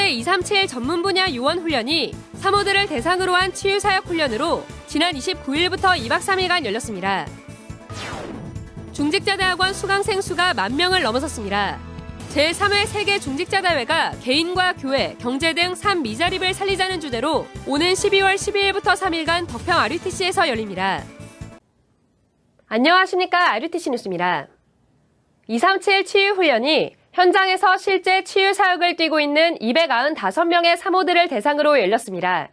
제237 전문 분야 요원 훈련이 사모들을 대상으로 한 치유사역 훈련으로 지난 29일부터 2박 3일간 열렸습니다. 중직자대학원 수강생 수가 10,000명을 넘어섰습니다. 제3회 세계 중직자대회가 개인과 교회, 경제 등 삶 미자립을 살리자는 주제로 오는 12월 12일부터 3일간 덕평 RUTC에서 열립니다. 안녕하십니까. RUTC 뉴스입니다. 237 치유훈련이 현장에서 실제 치유 사역을 뛰고 있는 295명의 사모들을 대상으로 열렸습니다.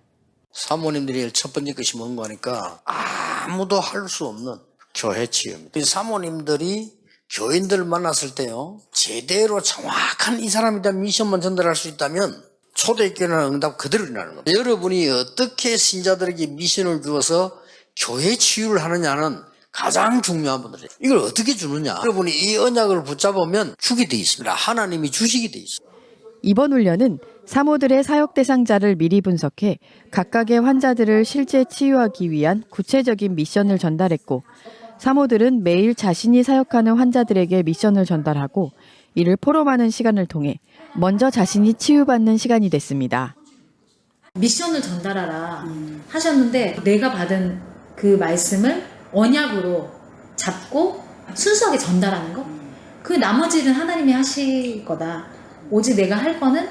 사모님들이 첫 번째 것이 뭔가 하니까 아무도 할 수 없는 교회 치유입니다. 사모님들이 교인들을 만났을 때요, 제대로 정확한 이 사람에 대한 미션만 전달할 수 있다면 초대교회는 응답 그대로 일어나는 겁니다. 여러분이 어떻게 신자들에게 미션을 주어서 교회 치유를 하느냐는 가장 중요한 분들이에요. 이걸 어떻게 주느냐. 여러분이 이 언약을 붙잡으면 주게 돼 있습니다. 하나님이 주시게 돼 있습니다. 이번 훈련은 사모들의 사역 대상자를 미리 분석해 각각의 환자들을 실제 치유하기 위한 구체적인 미션을 전달했고, 사모들은 매일 자신이 사역하는 환자들에게 미션을 전달하고 이를 포럼하는 시간을 통해 먼저 자신이 치유받는 시간이 됐습니다. 미션을 전달하라 하셨는데 내가 받은 그 말씀을 언약으로 잡고 순수하게 전달하는 거? 그 나머지는 하나님이 하실 거다. 오직 내가 할 거는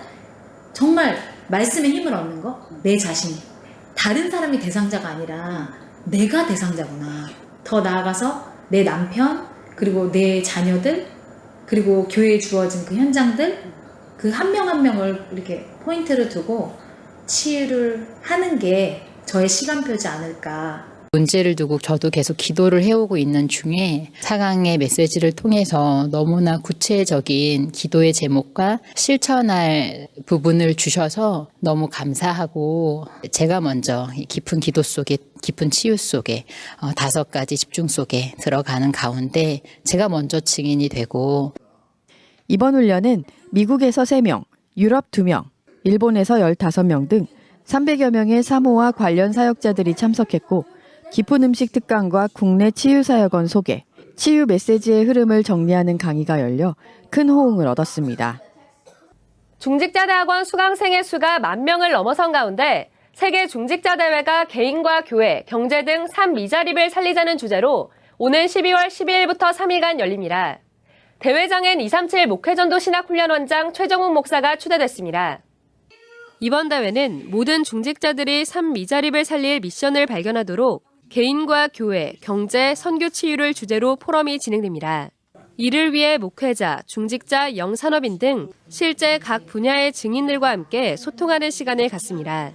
정말 말씀의 힘을 얻는 거? 내 자신이. 다른 사람이 대상자가 아니라 내가 대상자구나. 더 나아가서 내 남편, 그리고 내 자녀들, 그리고 교회에 주어진 그 현장들, 그 한 명 한 명을 이렇게 포인트를 두고 치유를 하는 게 저의 시간표지 않을까. 문제를 두고 저도 계속 기도를 해오고 있는 중에 4강의 메시지를 통해서 너무나 구체적인 기도의 제목과 실천할 부분을 주셔서 너무 감사하고, 제가 먼저 깊은 기도 속에, 깊은 치유 속에 5가지 집중 속에 들어가는 가운데 제가 먼저 증인이 되고, 이번 훈련은 미국에서 3명, 유럽 2명, 일본에서 15명 등 300여 명의 사모와 관련 사역자들이 참석했고, 깊은 음식 특강과 국내 치유사역원 소개, 치유 메시지의 흐름을 정리하는 강의가 열려 큰 호응을 얻었습니다. 중직자대학원 수강생의 수가 10,000명을 넘어선 가운데 세계 중직자대회가 개인과 교회, 경제 등 삶 미자립을 살리자는 주제로 오는 12월 12일부터 3일간 열립니다. 대회장엔 237 목회전도 신학훈련원장 최정욱 목사가 추대됐습니다. 이번 대회는 모든 중직자들이 삶 미자립을 살릴 미션을 발견하도록 개인과 교회, 경제, 선교 치유를 주제로 포럼이 진행됩니다. 이를 위해 목회자, 중직자, 영산업인 등 실제 각 분야의 증인들과 함께 소통하는 시간을 갖습니다.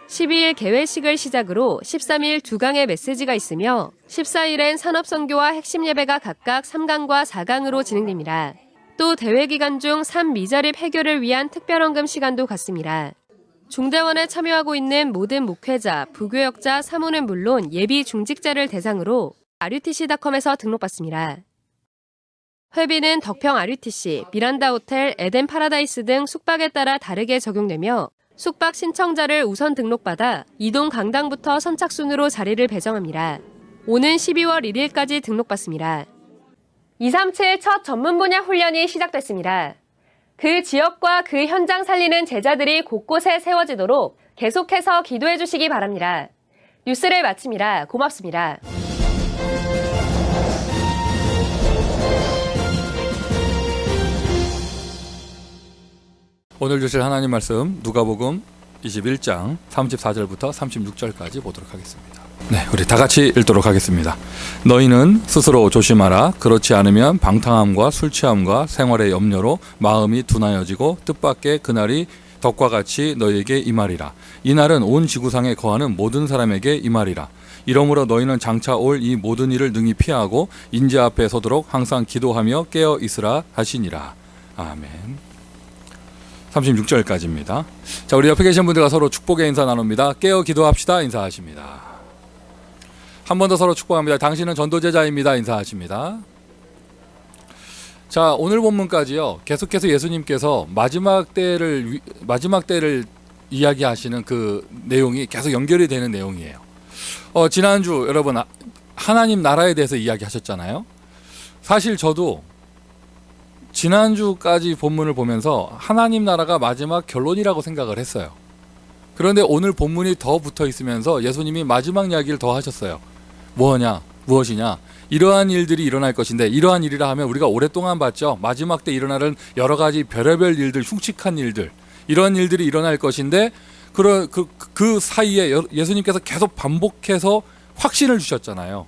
12일 개회식을 시작으로 13일 2강의 메시지가 있으며 14일엔 산업선교와 핵심 예배가 각각 3강과 4강으로 진행됩니다. 또 대회 기간 중 삶 미자립 해결을 위한 특별헌금 시간도 갖습니다. 중대원에 참여하고 있는 모든 목회자, 부교역자, 사모는 물론 예비 중직자를 대상으로 RUTC.com에서 등록받습니다. 회비는 덕평 RUTC, 미란다 호텔, 에덴 파라다이스 등 숙박에 따라 다르게 적용되며 숙박 신청자를 우선 등록받아 이동 강당부터 선착순으로 자리를 배정합니다. 오는 12월 1일까지 등록받습니다. 237 첫 전문 분야 훈련이 시작됐습니다. 그 지역과 그 현장 살리는 제자들이 곳곳에 세워지도록 계속해서 기도해 주시기 바랍니다. 뉴스를 마칩니다. 고맙습니다. 오늘 주실 하나님 말씀 누가복음 21장 34절부터 36절까지 보도록 하겠습니다. 네, 우리 다 같이 읽도록 하겠습니다. 너희는 스스로 조심하라. 그렇지 않으면 방탕함과 술 취함과 생활의 염려로 마음이 둔하여지고 뜻밖의 그날이 덕과 같이 너희에게 임하리라. 이날은 온 지구상에 거하는 모든 사람에게 임하리라. 이러므로 너희는 장차 올 이 모든 일을 능히 피하고 인재 앞에 서도록 항상 기도하며 깨어 있으라 하시니라. 아멘. 36절까지입니다. 자, 우리 옆에 계신 분들과 서로 축복의 인사 나눕니다. 깨어 기도합시다. 인사하십니다. 한 번 더 서로 축복합니다. 당신은 전도제자입니다. 인사하십니다. 자, 오늘 본문까지요. 계속해서 예수님께서 마지막 때를 이야기하시는 그 내용이 계속 연결이 되는 내용이에요. 지난주 여러분 하나님 나라에 대해서 이야기하셨잖아요. 사실 저도 지난주까지 본문을 보면서 하나님 나라가 마지막 결론이라고 생각을 했어요. 그런데 오늘 본문이 더 붙어 있으면서 예수님이 마지막 이야기를 더 하셨어요. 무엇이냐? 이러한 일들이 일어날 것인데, 이러한 일이라 하면 우리가 오랫동안 봤죠. 마지막 때 일어나는 여러 가지 별의별 일들, 흉측한 일들, 이런 일들이 일어날 것인데, 그 사이에 예수님께서 계속 반복해서 확신을 주셨잖아요.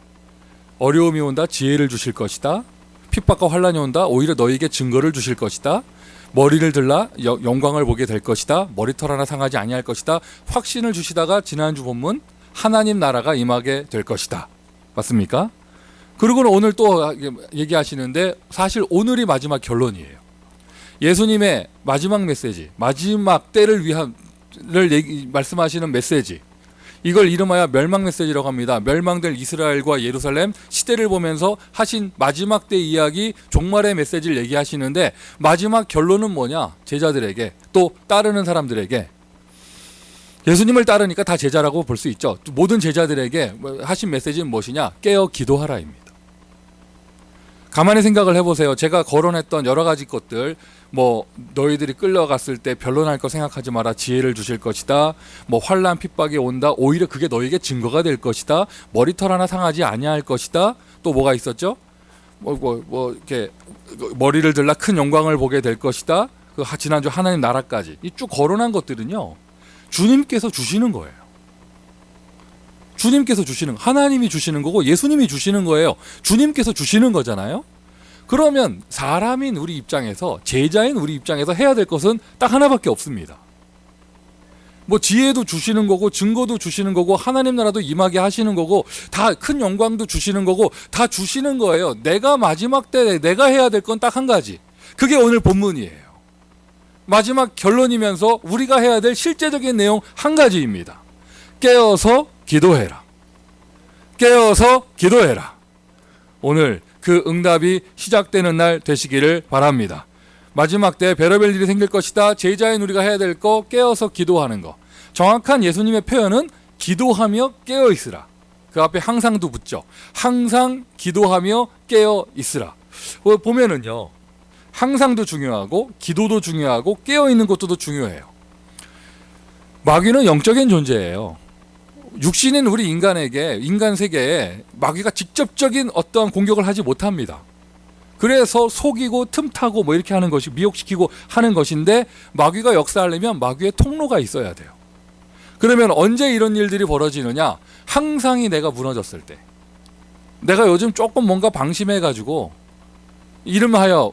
어려움이 온다, 지혜를 주실 것이다. 핍박과 환란이 온다, 오히려 너희에게 증거를 주실 것이다. 머리를 들라 영광을 보게 될 것이다. 머리털 하나 상하지 아니할 것이다. 확신을 주시다가 지난주 본문 하나님 나라가 임하게 될 것이다. 맞습니까? 그리고는 오늘 또 얘기하시는데, 사실 오늘이 마지막 결론이에요. 예수님의 마지막 메시지, 마지막 때를 위한 말씀하시는 메시지, 이걸 이름하여 멸망 메시지라고 합니다. 멸망될 이스라엘과 예루살렘 시대를 보면서 하신 마지막 때 이야기, 종말의 메시지를 얘기하시는데, 마지막 결론은 뭐냐? 제자들에게, 또 따르는 사람들에게, 예수님을 따르니까 다 제자라고 볼 수 있죠. 모든 제자들에게 하신 메시지는 무엇이냐? 깨어 기도하라입니다. 가만히 생각을 해보세요. 제가 거론했던 여러 가지 것들, 너희들이 끌려갔을 때 변론할 거 생각하지 마라. 지혜를 주실 것이다. 환난 핍박이 온다. 오히려 그게 너희에게 증거가 될 것이다. 머리털 하나 상하지 아니할 것이다. 또 뭐가 있었죠? 이렇게 머리를 들라 큰 영광을 보게 될 것이다. 지난주 하나님 나라까지 이 쭉 거론한 것들은요, 주님께서 주시는 거예요. 주님께서 주시는, 하나님이 주시는 거고 예수님이 주시는 거예요. 주님께서 주시는 거잖아요. 그러면 사람인 우리 입장에서, 제자인 우리 입장에서 해야 될 것은 딱 하나밖에 없습니다. 지혜도 주시는 거고, 증거도 주시는 거고, 하나님 나라도 임하게 하시는 거고, 다 큰 영광도 주시는 거고, 다 주시는 거예요. 내가 마지막 때 내가 해야 될 건 딱 한 가지. 그게 오늘 본문이에요. 마지막 결론이면서 우리가 해야 될 실제적인 내용 한 가지입니다. 깨어서 기도해라. 깨어서 기도해라. 오늘 그 응답이 시작되는 날 되시기를 바랍니다. 마지막 때 별의별 일이 생길 것이다. 제자인 우리가 해야 될 거, 깨어서 기도하는 거. 정확한 예수님의 표현은 기도하며 깨어 있으라. 그 앞에 항상도 붙죠. 항상 기도하며 깨어 있으라. 보면은요, 항상도 중요하고 기도도 중요하고 깨어 있는 것도 중요해요. 마귀는 영적인 존재예요. 육신인 우리 인간 세계에 마귀가 직접적인 어떠한 공격을 하지 못합니다. 그래서 속이고 틈타고 이렇게 하는 것이, 미혹시키고 하는 것인데, 마귀가 역사하려면 마귀의 통로가 있어야 돼요. 그러면 언제 이런 일들이 벌어지느냐? 항상이 내가 무너졌을 때, 내가 요즘 조금 뭔가 방심해가지고, 이름하여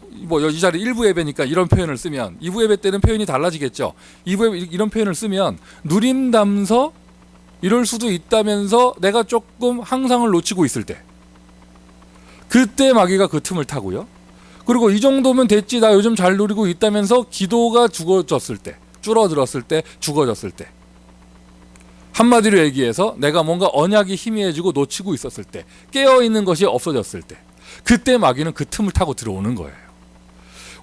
이 자리 1부 예배니까 이런 표현을 쓰면, 2부 예배 때는 표현이 달라지겠죠. 2부 예배 이런 표현을 쓰면 누림담서 이럴 수도 있다면서 내가 조금 항상을 놓치고 있을 때, 그때 마귀가 그 틈을 타고요. 그리고 이 정도면 됐지, 나 요즘 잘 누리고 있다면서 기도가 줄어들었을 때, 죽어졌을 때, 한마디로 얘기해서 내가 뭔가 언약이 희미해지고 놓치고 있었을 때, 깨어있는 것이 없어졌을 때, 그때 마귀는 그 틈을 타고 들어오는 거예요.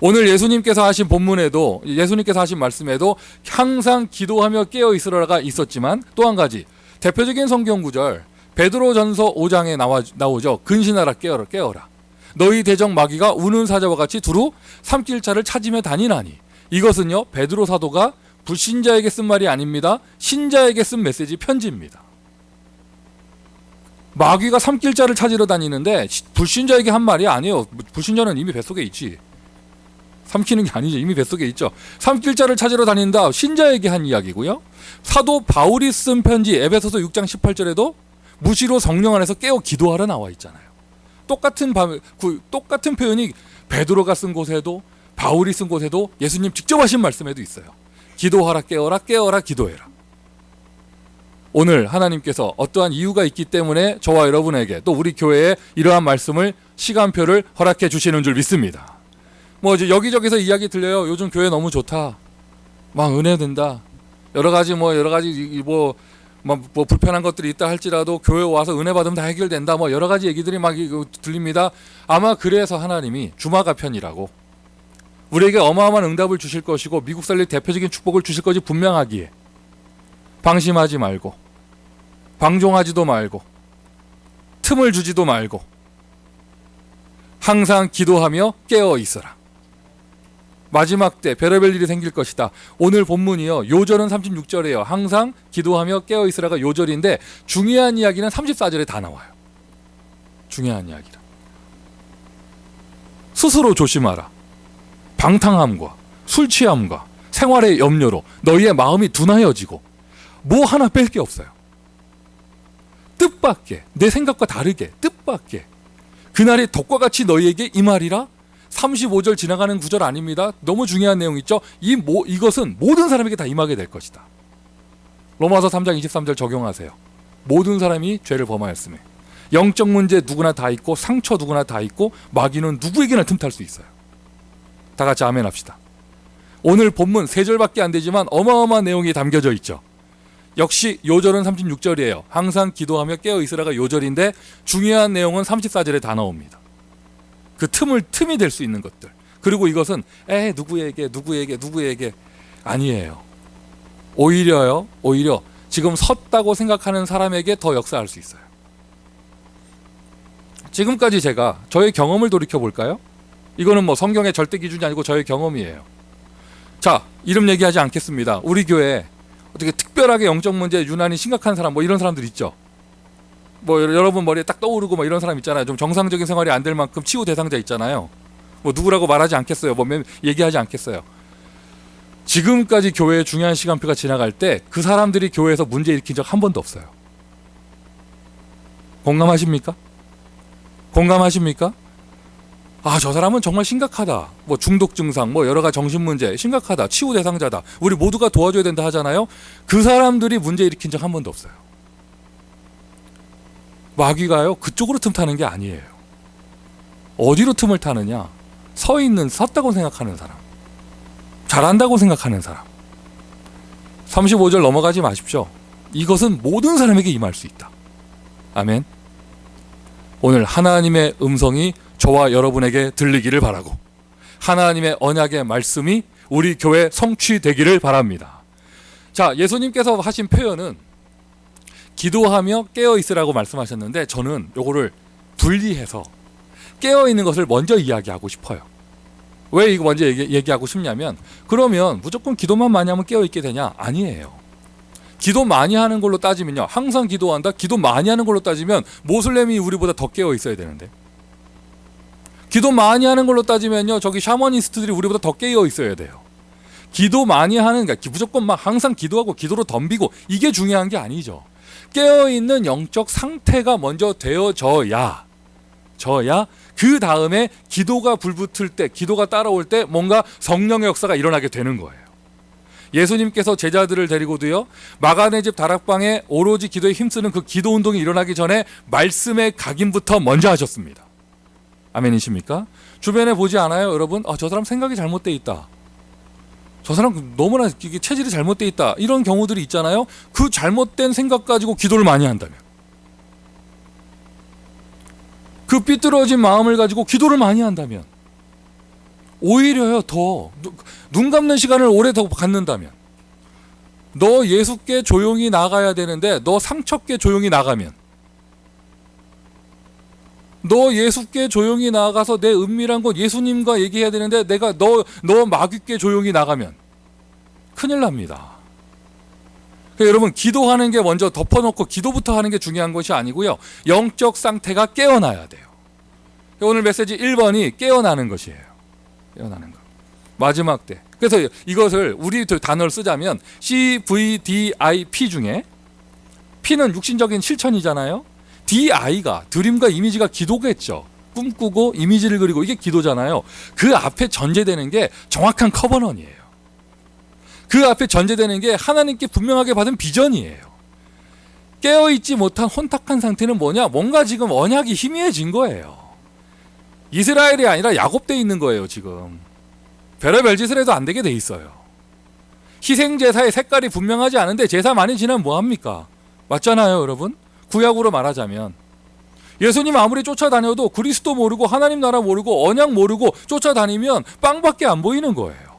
오늘 예수님께서 하신 본문에도, 예수님께서 하신 말씀에도 항상 기도하며 깨어 있으라가 있었지만, 또 한 가지 대표적인 성경 구절, 베드로전서 5장에 나오죠. 근신하라, 깨어라. 너희 대적 마귀가 우는 사자와 같이 두루 삼킬 자를 찾으며 다니나니. 이것은요, 베드로 사도가 불신자에게 쓴 말이 아닙니다. 신자에게 쓴 메시지 편지입니다. 마귀가 삼킬 자를 찾으러 다니는데 불신자에게 한 말이 아니에요. 불신자는 이미 뱃속에 있지. 삼키는 게 아니죠. 이미 뱃속에 있죠. 삼킬 자를 찾으러 다닌다. 신자에게 한 이야기고요. 사도 바울이 쓴 편지 에베소서 6장 18절에도 무시로 성령 안에서 깨어 기도하라 나와 있잖아요. 똑같은 표현이 베드로가 쓴 곳에도, 바울이 쓴 곳에도, 예수님 직접 하신 말씀에도 있어요. 기도하라, 깨어라, 기도해라. 오늘 하나님께서 어떠한 이유가 있기 때문에 저와 여러분에게, 또 우리 교회에 이러한 말씀을, 시간표를 허락해 주시는 줄 믿습니다. 이제 여기저기서 이야기 들려요. 요즘 교회 너무 좋다. 막 은혜 된다. 여러 가지 불편한 것들이 있다 할지라도 교회 와서 은혜 받으면 다 해결된다. 여러 가지 얘기들이 막 들립니다. 아마 그래서 하나님이 주마가편이라고 우리에게 어마어마한 응답을 주실 것이고 미국 살릴 대표적인 축복을 주실 것이 분명하기에 방심하지 말고, 방종하지도 말고, 틈을 주지도 말고, 항상 기도하며 깨어 있어라. 마지막 때 별의별 일이 생길 것이다. 오늘 본문이요. 요절은 36절이에요. 항상 기도하며 깨어있으라가 요절인데 중요한 이야기는 34절에 다 나와요. 중요한 이야기라. 스스로 조심하라. 방탕함과 술 취함과 생활의 염려로 너희의 마음이 둔하여지고 뭐 하나 뺄 게 없어요. 뜻밖의 내 생각과 다르게 뜻밖의 그날이 덕과 같이 너희에게 임하리라. 35절 지나가는 구절 아닙니다. 너무 중요한 내용 있죠. 이것은 모든 사람에게 다 임하게 될 것이다. 로마서 3장 23절 적용하세요. 모든 사람이 죄를 범하였으며 영적 문제 누구나 다 있고 상처 누구나 다 있고 마귀는 누구에게나 틈탈 수 있어요. 다 같이 아멘 합시다. 오늘 본문 3절밖에 안 되지만 어마어마한 내용이 담겨져 있죠. 역시 요절은 36절이에요. 항상 기도하며 깨어있으라가 요절인데 중요한 내용은 34절에 다 나옵니다. 그 틈이 될 수 있는 것들. 그리고 이것은 누구에게 아니에요. 오히려 지금 섰다고 생각하는 사람에게 더 역사할 수 있어요. 지금까지 제가 저의 경험을 돌이켜 볼까요? 이거는 뭐 성경의 절대 기준이 아니고 저의 경험이에요. 자, 이름 얘기하지 않겠습니다. 우리 교회 어떻게 특별하게 영적 문제 유난히 심각한 사람 뭐 이런 사람들 있죠. 뭐 여러분 머리에 딱 떠오르고 뭐 이런 사람 있잖아요. 좀 정상적인 생활이 안 될 만큼 치유 대상자 있잖아요. 뭐 누구라고 말하지 않겠어요. 뭐 얘기하지 않겠어요. 지금까지 교회의 중요한 시간표가 지나갈 때 그 사람들이 교회에서 문제 일으킨 적 한 번도 없어요. 공감하십니까? 아, 저 사람은 정말 심각하다. 뭐 중독 증상, 뭐 여러 가지 정신 문제 심각하다. 치유 대상자다. 우리 모두가 도와줘야 된다 하잖아요. 그 사람들이 문제 일으킨 적 한 번도 없어요. 마귀가요 그쪽으로 틈 타는 게 아니에요. 어디로 틈을 타느냐? 섰다고 생각하는 사람, 잘한다고 생각하는 사람. 35절 넘어가지 마십시오. 이것은 모든 사람에게 임할 수 있다. 아멘. 오늘 하나님의 음성이 저와 여러분에게 들리기를 바라고 하나님의 언약의 말씀이 우리 교회 성취되기를 바랍니다. 자, 예수님께서 하신 표현은 기도하며 깨어있으라고 말씀하셨는데 저는 요거를 분리해서 깨어있는 것을 먼저 이야기하고 싶어요. 왜 이거 먼저 얘기하고 싶냐면 그러면 무조건 기도만 많이 하면 깨어있게 되냐? 아니에요. 기도 많이 하는 걸로 따지면요. 항상 기도한다? 기도 많이 하는 걸로 따지면 모슬렘이 우리보다 더 깨어있어야 되는데 기도 많이 하는 걸로 따지면요. 저기 샤머니스트들이 우리보다 더 깨어있어야 돼요. 기도 많이 하는 그러니까 무조건 막 항상 기도하고 기도로 덤비고 이게 중요한 게 아니죠. 깨어있는 영적 상태가 먼저 되어져야 그 다음에 기도가 불붙을 때 기도가 따라올 때 뭔가 성령의 역사가 일어나게 되는 거예요. 예수님께서 제자들을 데리고도요 마가네 집 다락방에 오로지 기도에 힘쓰는 그 기도 운동이 일어나기 전에 말씀의 각인부터 먼저 하셨습니다. 아멘이십니까? 주변에 보지 않아요 여러분? 저 사람 생각이 잘못돼 있다. 저 사람 너무나 체질이 잘못돼 있다. 이런 경우들이 있잖아요. 그 잘못된 생각 가지고 기도를 많이 한다면 그 삐뚤어진 마음을 가지고 기도를 많이 한다면 오히려요 더 눈 감는 시간을 오래 더 갖는다면 너 예수께 조용히 나가야 되는데 너 상처께 조용히 나가면 너 예수께 조용히 나가서 내 은밀한 것 예수님과 얘기해야 되는데 내가 너 마귀께 조용히 나가면 큰일 납니다. 그러니까 여러분 기도하는 게 먼저 덮어놓고 기도부터 하는 게 중요한 것이 아니고요. 영적 상태가 깨어나야 돼요. 오늘 메시지 1번이 깨어나는 것이에요. 깨어나는 것. 마지막 때. 그래서 이것을 우리 단어를 쓰자면 CVDIP 중에 P는 육신적인 실천이잖아요. DI가 드림과 이미지가 기도겠죠. 꿈꾸고 이미지를 그리고 이게 기도잖아요. 그 앞에 전제되는 게 정확한 커버넌이에요. 그 앞에 전제되는 게 하나님께 분명하게 받은 비전이에요. 깨어있지 못한 혼탁한 상태는 뭐냐? 뭔가 지금 언약이 희미해진 거예요. 이스라엘이 아니라 야곱돼 있는 거예요 지금. 별의별 짓을 해도 안 되게 돼 있어요. 희생제사의 색깔이 분명하지 않은데 제사 많이 지나면 뭐합니까? 맞잖아요 여러분? 구약으로 말하자면 예수님 아무리 쫓아다녀도 그리스도 모르고 하나님 나라 모르고 언약 모르고 쫓아다니면 빵밖에 안 보이는 거예요.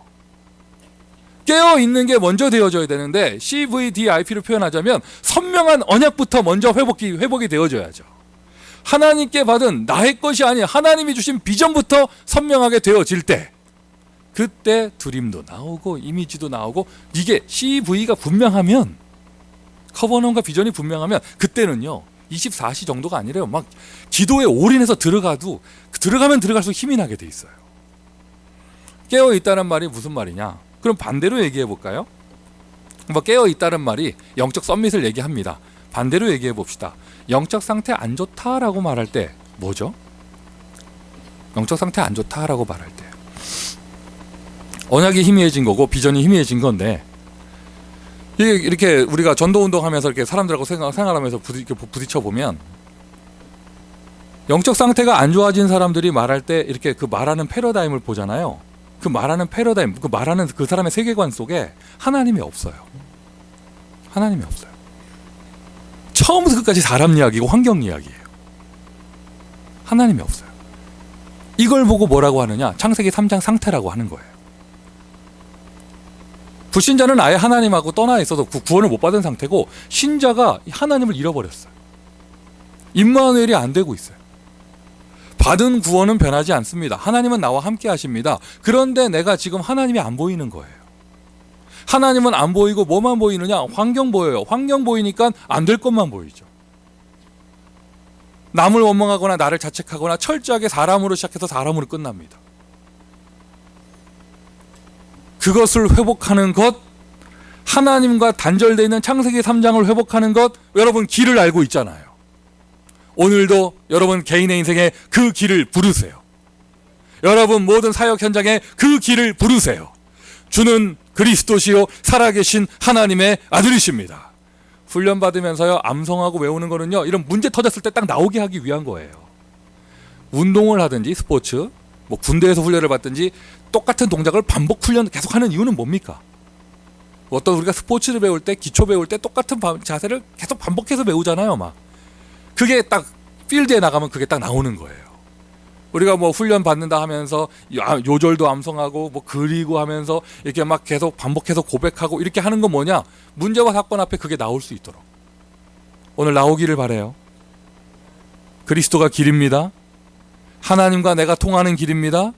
깨어있는 게 먼저 되어져야 되는데 CVDIP로 표현하자면 선명한 언약부터 먼저 회복이 되어져야죠. 하나님께 받은 나의 것이 아닌 하나님이 주신 비전부터 선명하게 되어질 때 그때 드림도 나오고 이미지도 나오고 이게 CV가 분명하면 커버넌과 비전이 분명하면 그때는요 24시 정도가 아니래요. 막 기도에 올인해서 들어가면 들어갈수록 힘이 나게 돼 있어요. 깨어 있다는 말이 무슨 말이냐? 그럼 반대로 얘기해 볼까요? 뭐 깨어 있다는 말이 영적 썸밋을 얘기합니다. 반대로 얘기해 봅시다. 영적 상태 안 좋다라고 말할 때 뭐죠? 영적 상태 안 좋다라고 말할 때 언약이 희미해진 거고 비전이 희미해진 건데 이렇게 우리가 전도 운동하면서 이렇게 사람들하고 생활하면서 부딪혀 보면 영적 상태가 안 좋아진 사람들이 말할 때 이렇게 그 말하는 패러다임을 보잖아요. 그 말하는 패러다임, 그 말하는 그 사람의 세계관 속에 하나님이 없어요. 하나님이 없어요. 처음부터 끝까지 사람 이야기고 환경 이야기예요. 하나님이 없어요. 이걸 보고 뭐라고 하느냐? 창세기 3장 상태라고 하는 거예요. 불신자는 아예 하나님하고 떠나 있어서 구원을 못 받은 상태고 신자가 하나님을 잃어버렸어요. 임마누엘이 안 되고 있어요. 받은 구원은 변하지 않습니다. 하나님은 나와 함께 하십니다. 그런데 내가 지금 하나님이 안 보이는 거예요. 하나님은 안 보이고 뭐만 보이느냐? 환경 보여요. 환경 보이니까 안 될 것만 보이죠. 남을 원망하거나 나를 자책하거나 철저하게 사람으로 시작해서 사람으로 끝납니다. 그것을 회복하는 것, 하나님과 단절되어 있는 창세기 3장을 회복하는 것, 여러분 길을 알고 있잖아요. 오늘도 여러분 개인의 인생에 그 길을 부르세요. 여러분 모든 사역 현장에 그 길을 부르세요. 주는 그리스도시요 살아계신 하나님의 아들이십니다. 훈련받으면서요 암송하고 외우는 거는요 이런 문제 터졌을 때 딱 나오게 하기 위한 거예요. 운동을 하든지 스포츠, 뭐 군대에서 훈련을 받든지 똑같은 동작을 반복 훈련 계속하는 이유는 뭡니까? 어떤 우리가 스포츠를 배울 때 기초 배울 때 똑같은 자세를 계속 반복해서 배우잖아요. 막 그게 딱 필드에 나가면 그게 딱 나오는 거예요. 우리가 뭐 훈련 받는다 하면서 요절도 암송하고 뭐 그리고 하면서 이렇게 막 계속 반복해서 고백하고 이렇게 하는 건 뭐냐? 문제와 사건 앞에 그게 나올 수 있도록 오늘 나오기를 바래요. 그리스도가 길입니다. 하나님과 내가 통하는 길입니다.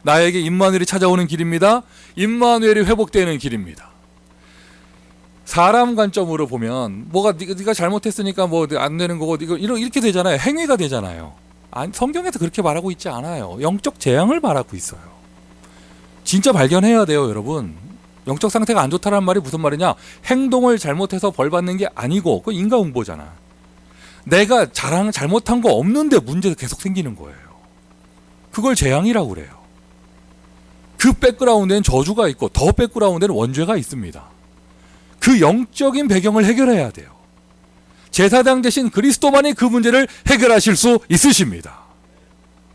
나에게 임마누엘이 찾아오는 길입니다. 임마누엘이 회복되는 길입니다. 사람 관점으로 보면 뭐가 네가 잘못했으니까 뭐 안 되는 거고 이렇게 되잖아요. 행위가 되잖아요. 아니, 성경에서 그렇게 말하고 있지 않아요. 영적 재앙을 말하고 있어요. 진짜 발견해야 돼요, 여러분. 영적 상태가 안 좋다는 말이 무슨 말이냐? 행동을 잘못해서 벌 받는 게 아니고 그 인과응보잖아. 내가 잘못한 거 없는데 문제가 계속 생기는 거예요. 그걸 재앙이라고 그래요. 그 백그라운드엔 저주가 있고 더 백그라운드에는 원죄가 있습니다. 그 영적인 배경을 해결해야 돼요. 제사장 대신 그리스도만이 그 문제를 해결하실 수 있으십니다.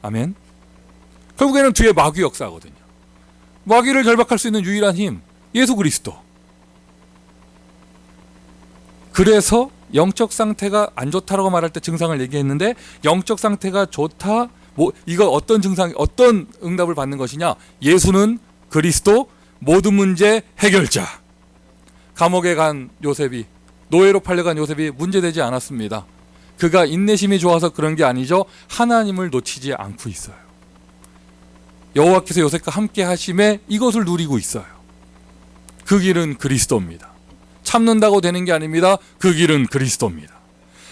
아멘. 결국에는 뒤에 마귀 역사거든요. 마귀를 결박할 수 있는 유일한 힘, 예수 그리스도. 그래서 영적 상태가 안 좋다라고 말할 때 증상을 얘기했는데 영적 상태가 좋다. 뭐 이거 어떤 증상, 어떤 응답을 받는 것이냐? 예수는 그리스도, 모든 문제 해결자. 감옥에 간 요셉이, 노예로 팔려간 요셉이 문제되지 않았습니다. 그가 인내심이 좋아서 그런 게 아니죠. 하나님을 놓치지 않고 있어요. 여호와께서 요셉과 함께 하심에 이것을 누리고 있어요. 그 길은 그리스도입니다. 참는다고 되는 게 아닙니다. 그 길은 그리스도입니다.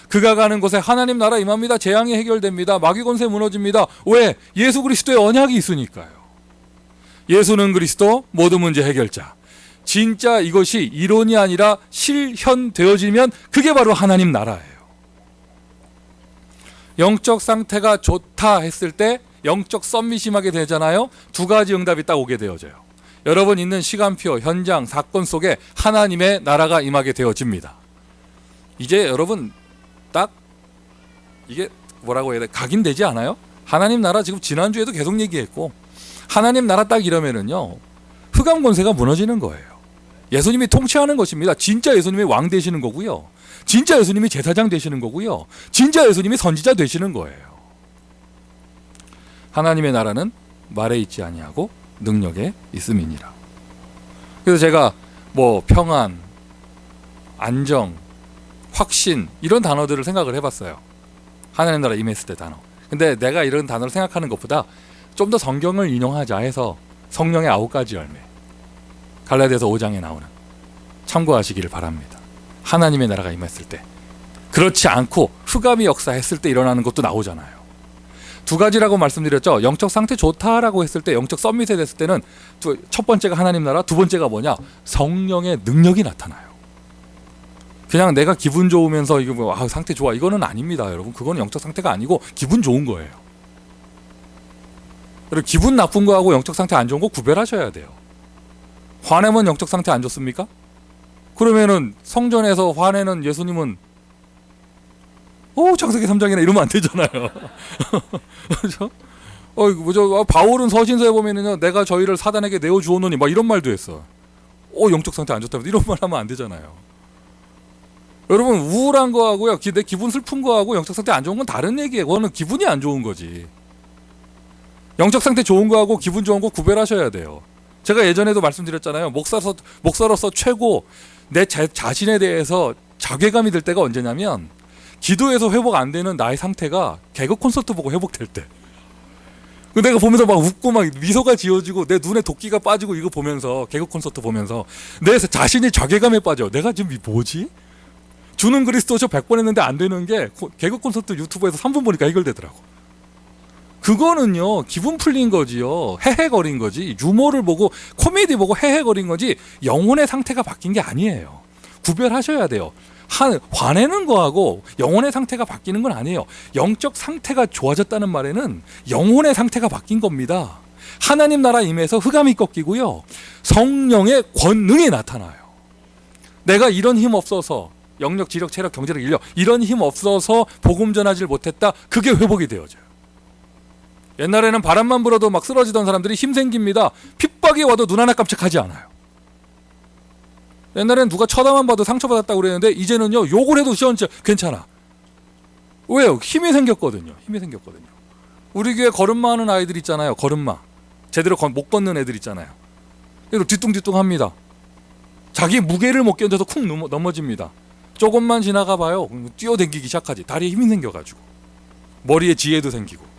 그가 가는 곳에 하나님 나라 임합니다. 재앙이 해결됩니다. 마귀 권세 무너집니다. 왜? 예수 그리스도의 언약이 있으니까요. 예수는 그리스도, 모든 문제 해결자. 진짜 이것이 이론이 아니라 실현되어지면 그게 바로 하나님 나라예요. 영적 상태가 좋다 했을 때 영적 썸밋임하게 되잖아요. 두 가지 응답이 딱 오게 되어져요. 여러분 있는 시간표, 현장, 사건 속에 하나님의 나라가 임하게 되어집니다. 이제 여러분 딱 이게 뭐라고 해야 돼? 각인되지 않아요? 하나님 나라 지금 지난주에도 계속 얘기했고 하나님 나라 딱 이러면은요 흑암 권세가 무너지는 거예요. 예수님이 통치하는 것입니다. 진짜 예수님이 왕 되시는 거고요. 진짜 예수님이 제사장 되시는 거고요. 진짜 예수님이 선지자 되시는 거예요. 하나님의 나라는 말에 있지 아니하고 능력에 있음이니라. 그래서 제가 뭐 평안, 안정, 확신 이런 단어들을 생각을 해봤어요. 하나님 나라 임했을 때 단어. 근데 내가 이런 단어를 생각하는 것보다 좀 더 성경을 인용하자 해서 성령의 9가지 열매. 갈라디아서 5장에 나오는, 참고하시기를 바랍니다. 하나님의 나라가 임했을 때, 그렇지 않고 흑암이 역사했을 때 일어나는 것도 나오잖아요. 두 가지라고 말씀드렸죠. 영적 상태 좋다라고 했을 때, 영적 썸밋에 됐을 때는 첫 번째가 하나님 나라, 두 번째가 뭐냐? 성령의 능력이 나타나요. 그냥 내가 기분 좋으면서 이거 뭐 상태 좋아, 이거는 아닙니다, 여러분. 그거는 영적 상태가 아니고 기분 좋은 거예요. 그리고 기분 나쁜 거하고 영적 상태 안 좋은 거 구별하셔야 돼요. 화내면 영적 상태 안 좋습니까? 그러면은 성전에서 화내는 예수님은 창세기 3장이나 이러면 안 되잖아요. 그렇죠? 바울은 서신서에 보면은요, 내가 저희를 사단에게 내어 주었노니 막 이런 말도 했어. 영적 상태 안 좋다면서 이런 말 하면 안 되잖아요. 여러분, 우울한 거하고요, 내 기분 슬픈 거하고 영적 상태 안 좋은 건 다른 얘기예요. 그거는 기분이 안 좋은 거지. 영적 상태 좋은 거하고 기분 좋은 거 구별하셔야 돼요. 제가 예전에도 말씀드렸잖아요. 목사로서 최고 내 자신에 대해서 자괴감이 들 때가 언제냐면, 기도에서 회복 안 되는 나의 상태가 개그 콘서트 보고 회복될 때. 내가 보면서 막 웃고 막 미소가 지어지고 내 눈에 도끼가 빠지고, 이거 보면서, 개그 콘서트 보면서 내 자신이 자괴감에 빠져. 내가 지금 뭐지? 주는 그리스도 저 100번 했는데 안 되는 게 개그 콘서트 유튜브에서 3분 보니까 해결되더라고. 그거는요, 기분 풀린 거지요. 헤헤거린 거지. 유머를 보고, 코미디 보고 헤헤거린 거지, 영혼의 상태가 바뀐 게 아니에요. 구별하셔야 돼요. 화내는 거하고 영혼의 상태가 바뀌는 건 아니에요. 영적 상태가 좋아졌다는 말에는 영혼의 상태가 바뀐 겁니다. 하나님 나라 임해서 흑암이 꺾이고요, 성령의 권능이 나타나요. 내가 이런 힘 없어서, 영력, 지력, 체력, 경제력, 인력, 이런 힘 없어서 복음 전하지를 못했다, 그게 회복이 되어져요. 옛날에는 바람만 불어도 막 쓰러지던 사람들이 힘 생깁니다. 핍박이 와도 눈 하나 깜짝하지 않아요. 옛날에는 누가 쳐다만 봐도 상처받았다고 그랬는데, 이제는요, 욕을 해도 괜찮아. 왜요? 힘이 생겼거든요. 우리 교회 걸음마 하는 아이들 있잖아요. 걸음마. 제대로 못 걷는 애들 있잖아요. 그래도 뒤뚱뒤뚱 합니다. 자기 무게를 못 견뎌서 쿵 넘어집니다. 조금만 지나가 봐요. 뛰어댕기기 시작하지. 다리에 힘이 생겨가지고. 머리에 지혜도 생기고.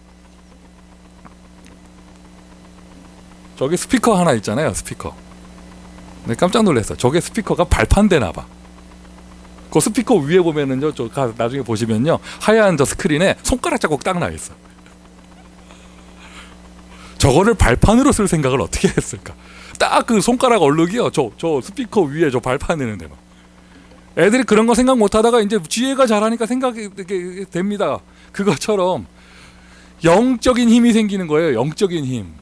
저기 스피커 하나 있잖아요. 스피커. 네, 깜짝 놀랐어. 저게 스피커가 발판되나 봐. 그 스피커 위에 보면은요, 나중에 보시면요, 하얀 저 스크린에 손가락 자국 딱 나 있어. 저거를 발판으로 쓸 생각을 어떻게 했을까? 딱 그 손가락 얼룩이요, 저 스피커 위에 저 발판 되는데 막. 애들이 그런 거 생각 못 하다가 이제 지혜가 자라니까 생각이 됩니다. 그것처럼 영적인 힘이 생기는 거예요. 영적인 힘.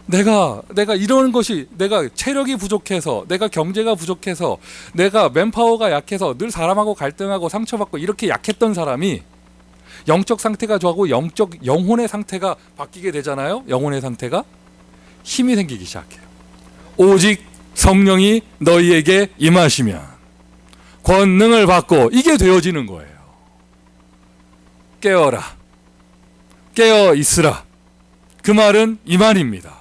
내가 이런 것이, 내가 체력이 부족해서, 내가 경제가 부족해서, 내가 맨파워가 약해서 늘 사람하고 갈등하고 상처받고 이렇게 약했던 사람이 영적 상태가 좋아하고 영혼의 상태가 바뀌게 되잖아요. 영혼의 상태가 힘이 생기기 시작해요. 오직 성령이 너희에게 임하시면 권능을 받고, 이게 되어지는 거예요. 깨어라, 깨어 있으라. 그 말은 이 말입니다.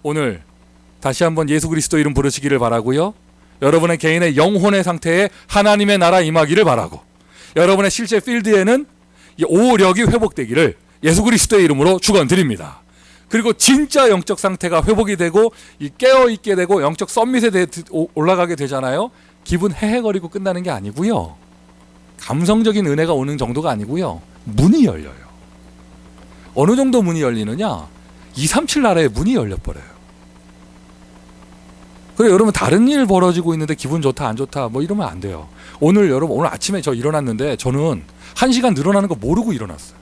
오늘 다시 한번 예수 그리스도 이름 부르시기를 바라고요. 여러분의 개인의 영혼의 상태에 하나님의 나라 임하기를 바라고, 여러분의 실제 필드에는 이 오력이 회복되기를 예수 그리스도의 이름으로 축원드립니다. 그리고 진짜 영적 상태가 회복이 되고 깨어있게 되고 영적 썸밋에 올라가게 되잖아요. 기분 헤헤거리고 끝나는 게 아니고요, 감성적인 은혜가 오는 정도가 아니고요, 문이 열려요. 어느 정도 문이 열리느냐? 237 나라의 문이 열려버려요. 그래, 여러분, 다른 일 벌어지고 있는데 기분 좋다 안 좋다 뭐 이러면 안 돼요. 오늘 아침에 저 일어났는데, 저는 1시간 늘어나는 거 모르고 일어났어요.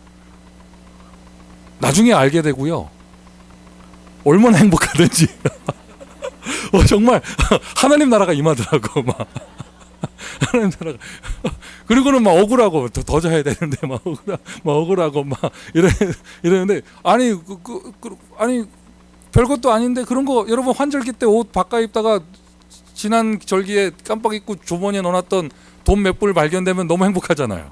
나중에 알게 되고요, 얼마나 행복하든지. 정말 하나님 나라가 임하더라고. 막 하나님 나라가. 그리고는 막 억울하고, 더 자야 되는데 막 억울하고 막 이러는데, 아니 아니 별것도 아닌데 그런 거, 여러분 환절기 때 옷 바꿔 입다가 지난 절기에 깜빡 잊고 주머니에 넣어놨던 돈 몇 불 발견되면 너무 행복하잖아요.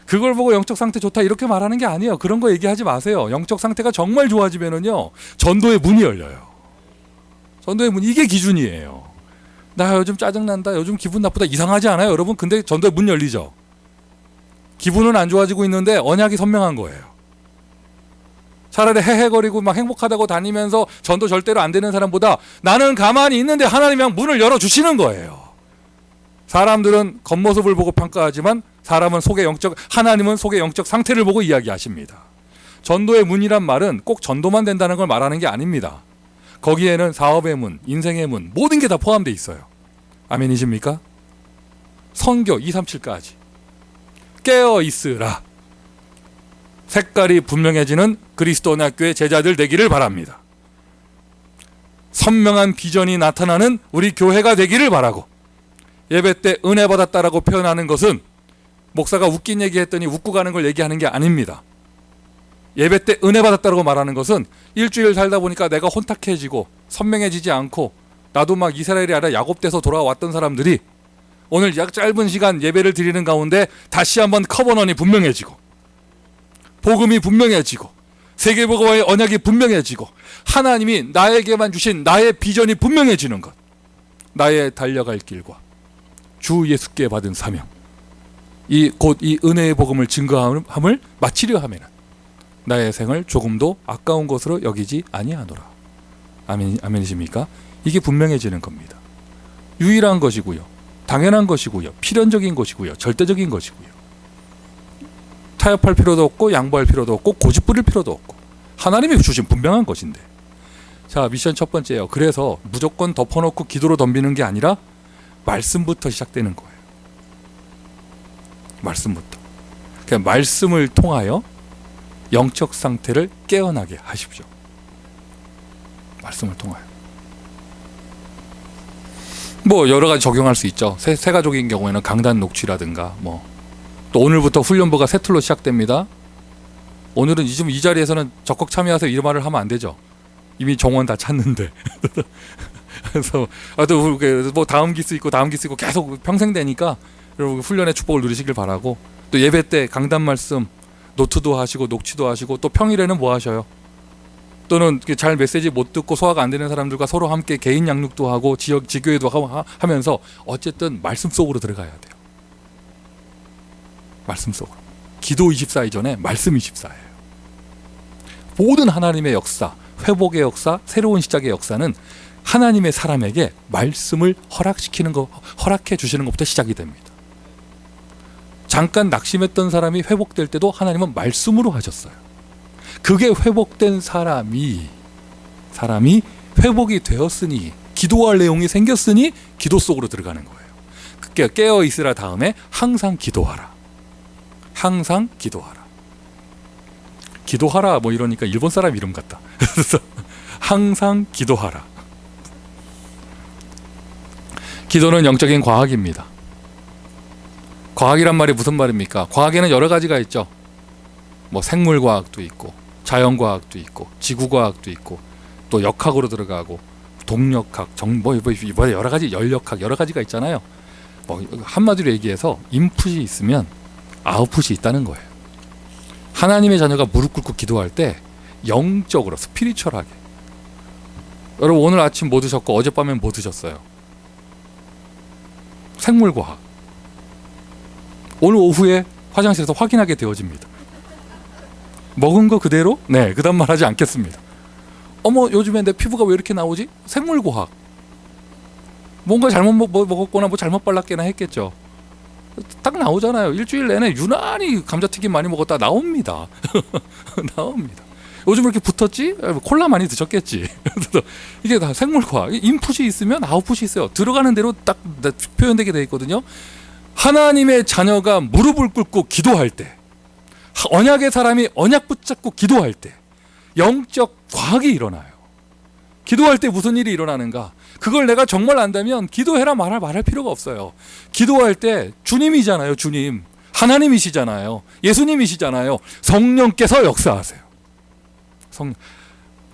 그걸 보고 영적 상태 좋다 이렇게 말하는 게 아니에요. 그런 거 얘기하지 마세요. 영적 상태가 정말 좋아지면은요, 전도의 문이 열려요. 전도의 문, 이게 기준이에요. 나 요즘 짜증난다, 요즘 기분 나쁘다, 이상하지 않아요, 여러분? 근데 전도의 문 열리죠. 기분은 안 좋아지고 있는데 언약이 선명한 거예요. 차라리 헤헤거리고 막 행복하다고 다니면서 전도 절대로 안 되는 사람보다 나는 가만히 있는데 하나님이 그냥 문을 열어주시는 거예요. 사람들은 겉모습을 보고 평가하지만 하나님은 속의 영적 상태를 보고 이야기하십니다. 전도의 문이란 말은 꼭 전도만 된다는 걸 말하는 게 아닙니다. 거기에는 사업의 문, 인생의 문, 모든 게 다 포함되어 있어요. 아멘이십니까? 선교 237까지 깨어 있으라. 색깔이 분명해지는 그리스도 학교의 제자들 되기를 바랍니다. 선명한 비전이 나타나는 우리 교회가 되기를 바라고, 예배 때 은혜 받았다라고 표현하는 것은 목사가 웃긴 얘기했더니 웃고 가는 걸 얘기하는 게 아닙니다. 예배 때 은혜 받았다라고 말하는 것은 일주일 살다 보니까 내가 혼탁해지고 선명해지지 않고 나도 막 이스라엘이 아니라 야곱돼서 돌아왔던 사람들이 오늘 약 짧은 시간 예배를 드리는 가운데 다시 한번 커버넌이 분명해지고 복음이 분명해지고 세계복음의 언약이 분명해지고 하나님이 나에게만 주신 나의 비전이 분명해지는 것, 나의 달려갈 길과 주 예수께 받은 사명, 곧 이 은혜의 복음을 증거함을 마치려 하면은 나의 생을 조금도 아까운 것으로 여기지 아니하노라. 아멘이십니까? 이게 분명해지는 겁니다. 유일한 것이고요, 당연한 것이고요, 필연적인 것이고요, 절대적인 것이고요. 타협할 필요도 없고 양보할 필요도 없고 고집 부릴 필요도 없고 하나님이 주신 분명한 것인데. 자, 미션 첫 번째예요. 그래서 무조건 덮어놓고 기도로 덤비는 게 아니라 말씀부터 시작되는 거예요. 말씀부터. 그냥 말씀을 통하여 영적 상태를 깨어나게 하십시오. 말씀을 통하여. 뭐 여러 가지 적용할 수 있죠. 새 가족인 경우에는 강단 녹취라든가 또 오늘부터 훈련부가 새 툴로 시작됩니다. 오늘은 지금 이 자리에서는 적극 참여하세요 이런 말을 하면 안 되죠. 이미 정원 다 찼는데. 그래서 뭐 다음 기수 있고 계속 평생 되니까 여러분 훈련의 축복을 누리시길 바라고, 또 예배 때 강단 말씀 노트도 하시고 녹취도 하시고, 또 평일에는 뭐 하셔요? 또는 잘 메시지 못 듣고 소화가 안 되는 사람들과 서로 함께 개인 양육도 하고 지교회도 하면서 어쨌든 말씀 속으로 들어가야 돼요. 말씀 속으로. 기도 24 이전에 말씀 24예요. 모든 하나님의 역사, 회복의 역사, 새로운 시작의 역사는 하나님의 사람에게 말씀을 허락해 주시는 것부터 시작이 됩니다. 잠깐 낙심했던 사람이 회복될 때도 하나님은 말씀으로 하셨어요. 그게 회복된 사람이 회복이 되었으니, 기도할 내용이 생겼으니 기도 속으로 들어가는 거예요. 깨어 있으라 다음에 항상 기도하라. 항상 기도하라. 기도하라 뭐 이러니까 일본 사람 이름 같다. 그래서 항상 기도하라. 기도는 영적인 과학입니다. 과학이란 말이 무슨 말입니까? 과학에는 여러 가지가 있죠. 뭐 생물과학도 있고 자연과학도 있고 지구과학도 있고 또 역학으로 들어가고 동력학, 여러 가지, 연력학 여러 가지가 있잖아요. 한마디로 얘기해서 인풋이 있으면 아웃풋이 있다는 거예요. 하나님의 자녀가 무릎 꿇고 기도할 때 영적으로 스피리추얼하게, 여러분 오늘 아침 뭐 드셨고 어젯밤엔 뭐 드셨어요? 생물과학. 오늘 오후에 화장실에서 확인하게 되어집니다. 먹은 거 그대로? 네, 그다음 말하지 않겠습니다. 어머, 요즘에 내 피부가 왜 이렇게 나오지? 생물과학. 뭔가 잘못 먹었거나 뭐 잘못 발랐거나 했겠죠. 딱 나오잖아요. 일주일 내내 유난히 감자튀김 많이 먹었다 나옵니다. 나옵니다. 요즘 왜 이렇게 붙었지? 콜라 많이 드셨겠지. 이게 다 생물과학. 인풋이 있으면 아웃풋이 있어요. 들어가는 대로 딱 표현되게 돼 있거든요. 하나님의 자녀가 무릎을 꿇고 기도할 때, 언약의 사람이 언약 붙잡고 기도할 때 영적 과학이 일어나요. 기도할 때 무슨 일이 일어나는가? 그걸 내가 정말 안다면 기도해라 말할 필요가 없어요. 기도할 때 주님이잖아요. 주님. 하나님이시잖아요. 예수님이시잖아요. 성령께서 역사하세요.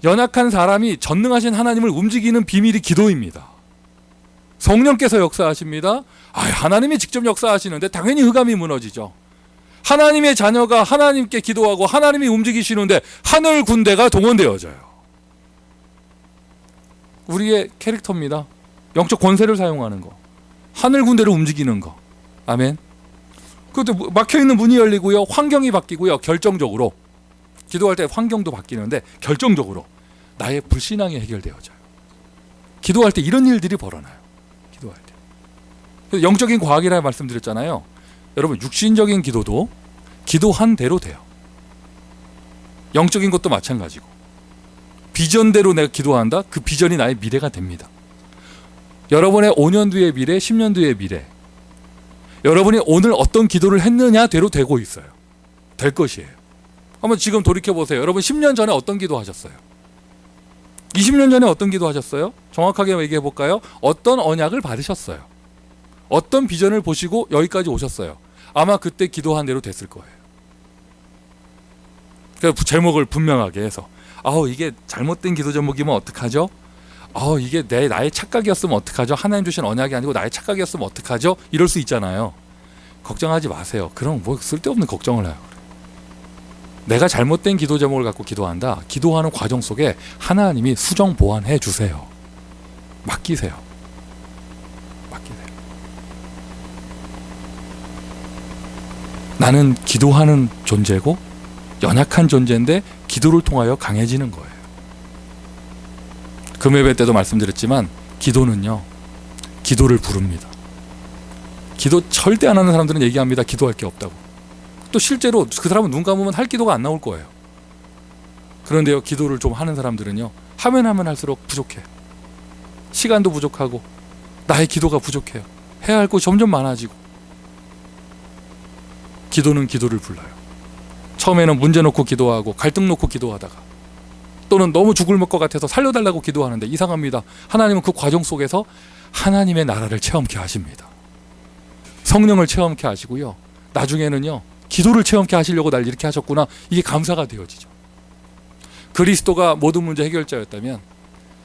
연약한 사람이 전능하신 하나님을 움직이는 비밀이 기도입니다. 성령께서 역사하십니다. 하나님이 직접 역사하시는데 당연히 흑암이 무너지죠. 하나님의 자녀가 하나님께 기도하고 하나님이 움직이시는데 하늘 군대가 동원되어져요. 우리의 캐릭터입니다. 영적 권세를 사용하는 거, 하늘 군대를 움직이는 거. 아멘. 그것도 막혀있는 문이 열리고요, 환경이 바뀌고요, 결정적으로 기도할 때 환경도 바뀌는데 결정적으로 나의 불신앙이 해결되어져요. 기도할 때 이런 일들이 벌어나요. 기도할 때. 그래서 영적인 과학이라 말씀드렸잖아요. 여러분 육신적인 기도도 기도한 대로 돼요. 영적인 것도 마찬가지고 비전대로 내가 기도한다? 그 비전이 나의 미래가 됩니다. 여러분의 5년 뒤의 미래, 10년 뒤의 미래, 여러분이 오늘 어떤 기도를 했느냐대로 되고 있어요. 될 것이에요. 한번 지금 돌이켜보세요. 여러분 10년 전에 어떤 기도 하셨어요? 20년 전에 어떤 기도 하셨어요? 정확하게 얘기해 볼까요? 어떤 언약을 받으셨어요? 어떤 비전을 보시고 여기까지 오셨어요? 아마 그때 기도한 대로 됐을 거예요. 그래서 제목을 분명하게 해서 이게 잘못된 기도 제목이면 어떡하죠? 이게 나의 착각이었으면 어떡하죠? 하나님 주신 언약이 아니고 나의 착각이었으면 어떡하죠? 이럴 수 있잖아요. 걱정하지 마세요. 그럼 뭐 쓸데없는 걱정을 해요. 내가 잘못된 기도 제목을 갖고 기도한다. 기도하는 과정 속에 하나님이 수정 보완해 주세요. 맡기세요. 맡기세요. 나는 기도하는 존재고 연약한 존재인데 기도를 통하여 강해지는 거예요. 금요일 때도 말씀드렸지만 기도는요, 기도를 부릅니다. 기도 절대 안 하는 사람들은 얘기합니다. 기도할 게 없다고. 또 실제로 그 사람은 눈 감으면 할 기도가 안 나올 거예요. 그런데요, 기도를 좀 하는 사람들은요, 하면 할수록 부족해. 시간도 부족하고 나의 기도가 부족해요. 해야 할 것이 점점 많아지고. 기도는 기도를 불러요. 처음에는 문제 놓고 기도하고 갈등 놓고 기도하다가 또는 너무 죽을 것 같아서 살려달라고 기도하는데 이상합니다. 하나님은 그 과정 속에서 하나님의 나라를 체험케 하십니다. 성령을 체험케 하시고요. 나중에는요, 기도를 체험케 하시려고 날 이렇게 하셨구나. 이게 감사가 되어지죠. 그리스도가 모든 문제 해결자였다면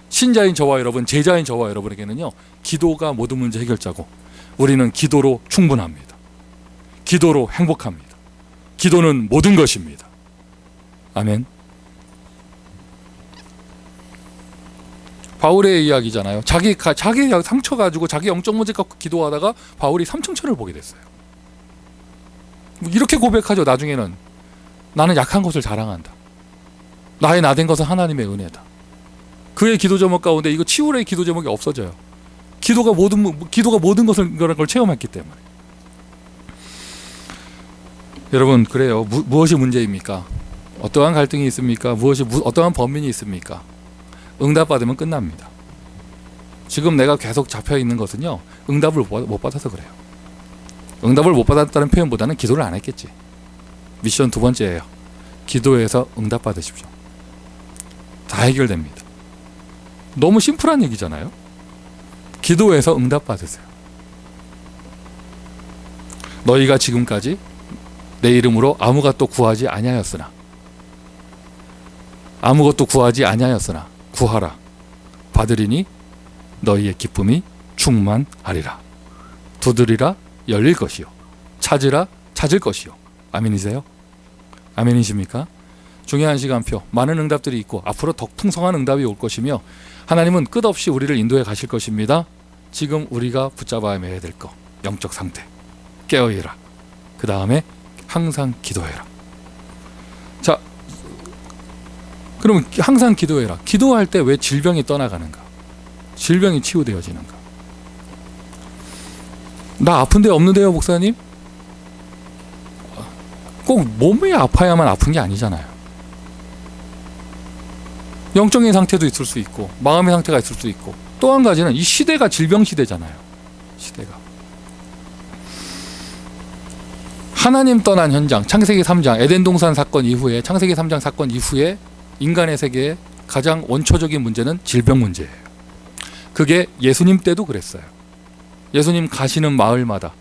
신자인 저와 여러분, 제자인 저와 여러분에게는요, 기도가 모든 문제 해결자고 우리는 기도로 충분합니다. 기도로 행복합니다. 기도는 모든 것입니다. 아멘. 바울의 이야기잖아요. 자기 상처 가지고 자기 영적 문제 갖고 기도하다가 바울이 삼층천을 보게 됐어요. 이렇게 고백하죠. 나중에는 나는 약한 것을 자랑한다. 나의 나된 것은 하나님의 은혜다. 그의 기도 제목 가운데 이거 치유의 기도 제목이 없어져요. 기도가 모든 것을 그런 걸 체험했기 때문에. 여러분, 그래요. 무엇이 문제입니까? 어떠한 갈등이 있습니까? 어떠한 범민이 있습니까? 응답받으면 끝납니다. 지금 내가 계속 잡혀 있는 것은요, 응답을 못 받아서 그래요. 응답을 못 받았다는 표현보다는 기도를 안 했겠지. 미션 두 번째예요. 기도해서 응답 받으십시오. 다 해결됩니다. 너무 심플한 얘기잖아요. 기도해서 응답 받으세요. 너희가 지금까지 내 이름으로 아무것도 구하지 아니하였으나 구하라. 받으리니 너희의 기쁨이 충만하리라. 두드리라 열릴 것이요. 찾으라 찾을 것이요. 아멘이세요? 아멘이십니까? 중요한 시간표, 많은 응답들이 있고 앞으로 더 풍성한 응답이 올 것이며 하나님은 끝없이 우리를 인도해 가실 것입니다. 지금 우리가 붙잡아야 될 것, 영적 상태 깨어있라. 그 다음에 항상 기도해라. 자, 그러면 항상 기도해라. 기도할 때 왜 질병이 떠나가는가? 질병이 치유되어지는가? 나 아픈데 없는데요, 목사님? 꼭 몸이 아파야만 아픈 게 아니잖아요. 영적인 상태도 있을 수 있고 마음의 상태가 있을 수 있고, 또 한 가지는 이 시대가 질병 시대잖아요. 시대가 하나님 떠난 현장, 창세기 3장 에덴 동산 사건 이후에, 창세기 3장 사건 이후에 인간의 세계의 가장 원초적인 문제는 질병 문제예요. 그게 예수님 때도 그랬어요. 예수님 가시는 마을마다,